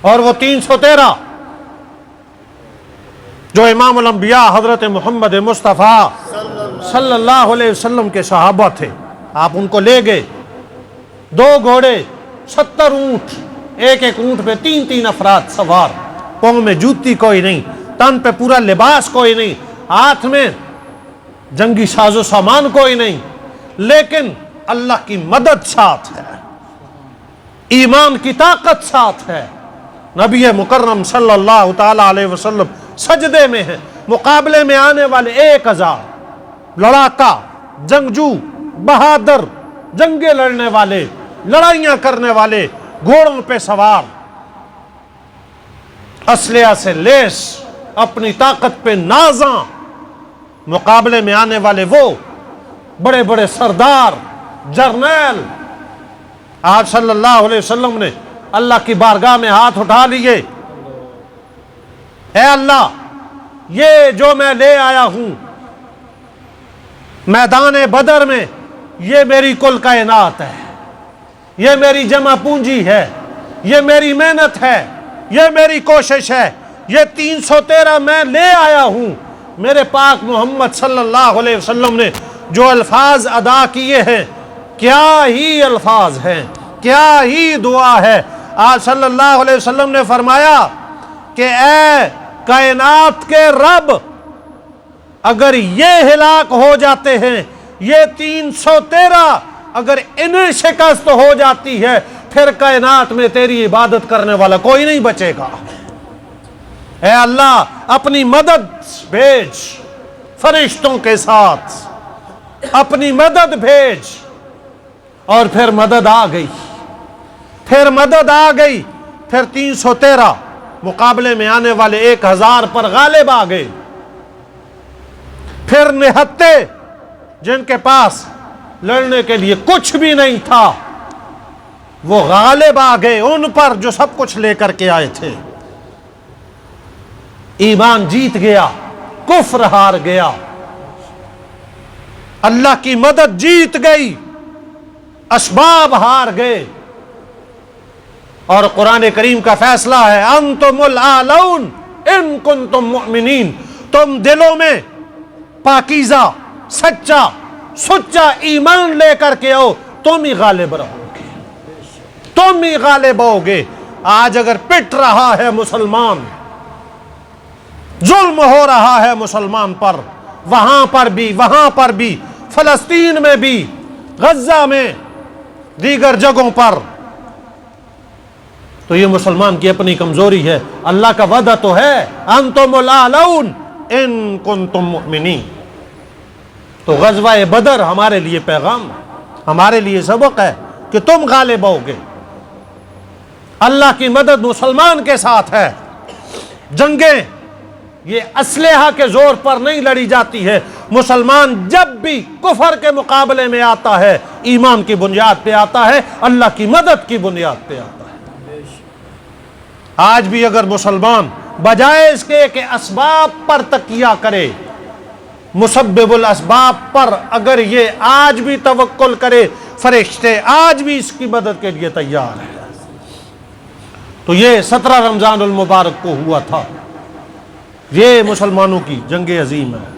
اور وہ 313 جو امام الانبیاء حضرت محمد مصطفیٰ صلی اللہ علیہ وسلم کے صحابہ تھے، آپ ان کو لے گئے، 2 گھوڑے، 70 اونٹ، ایک ایک اونٹ پہ 3 افراد سوار، پاؤں میں جوتی کوئی نہیں، تن پہ پورا لباس کوئی نہیں، ہاتھ میں جنگی ساز و سامان کوئی نہیں، لیکن اللہ کی مدد ساتھ ہے، ایمان کی طاقت ساتھ ہے۔ نبی مکرم صلی اللہ تعالی علیہ وسلم سجدے میں ہیں، مقابلے میں آنے والے 1000 لڑاکا، جنگجو، بہادر، جنگیں لڑنے والے، لڑائیاں کرنے والے، گھوڑوں پہ سوار، اسلحہ سے لیس، اپنی طاقت پہ نازاں، مقابلے میں آنے والے وہ بڑے بڑے سردار، جرنیل۔ آج صلی اللہ علیہ وسلم نے اللہ کی بارگاہ میں ہاتھ اٹھا لیے، اے اللہ، یہ جو میں لے آیا ہوں میدان بدر میں، یہ میری کل کائنات ہے، یہ میری جمع پونجی ہے، یہ میری محنت ہے، یہ میری کوشش ہے، یہ 313 میں لے آیا ہوں۔ میرے پاک محمد صلی اللہ علیہ وسلم نے جو الفاظ ادا کیے ہیں، کیا ہی الفاظ ہیں، کیا ہی دعا ہے۔ آج صلی اللہ علیہ وسلم نے فرمایا کہ اے کائنات کے رب، اگر یہ ہلاک ہو جاتے ہیں، یہ 313 اگر انہیں شکست ہو جاتی ہے، پھر کائنات میں تیری عبادت کرنے والا کوئی نہیں بچے گا۔ اے اللہ، اپنی مدد بھیج، فرشتوں کے ساتھ اپنی مدد بھیج۔ اور پھر مدد آ گئی، پھر مدد آ گئی، پھر 313 مقابلے میں آنے والے 1000 پر غالب آ گئے۔ پھر نہتے جن کے پاس لڑنے کے لیے کچھ بھی نہیں تھا، وہ غالب آ گئے ان پر جو سب کچھ لے کر کے آئے تھے۔ ایمان جیت گیا، کفر ہار گیا، اللہ کی مدد جیت گئی، اسباب ہار گئے۔ اور قرآن کریم کا فیصلہ ہے، انتم الاعلون ان کنتم مؤمنین، تم دلوں میں پاکیزہ، سچا سچا ایمان لے کر کے آؤ، تم ہی غالب رہو گے، تم ہی غالب ہوگے۔ آج اگر پٹ رہا ہے مسلمان، ظلم ہو رہا ہے مسلمان پر، وہاں پر بھی، فلسطین میں بھی، غزہ میں، دیگر جگہوں پر، تو یہ مسلمان کی اپنی کمزوری ہے۔ اللہ کا وعدہ تو ہے، انتم الاعلون ان کنتم مؤمنین۔ تو غزوہ بدر ہمارے لیے پیغام، ہمارے لیے سبق ہے کہ تم غالب ہوگے۔ اللہ کی مدد مسلمان کے ساتھ ہے۔ جنگیں یہ اسلحہ کے زور پر نہیں لڑی جاتی ہے، مسلمان جب بھی کفر کے مقابلے میں آتا ہے، ایمان کی بنیاد پہ آتا ہے، اللہ کی مدد کی بنیاد پہ آتا ہے۔ آج بھی اگر مسلمان بجائے اس کے کہ اسباب پر تکیہ کرے، مسبب الاسباب پر اگر یہ آج بھی توکل کرے، فرشتے آج بھی اس کی مدد کے لیے تیار ہیں۔ تو یہ 17 رمضان المبارک کو ہوا تھا، یہ مسلمانوں کی جنگ عظیم ہے۔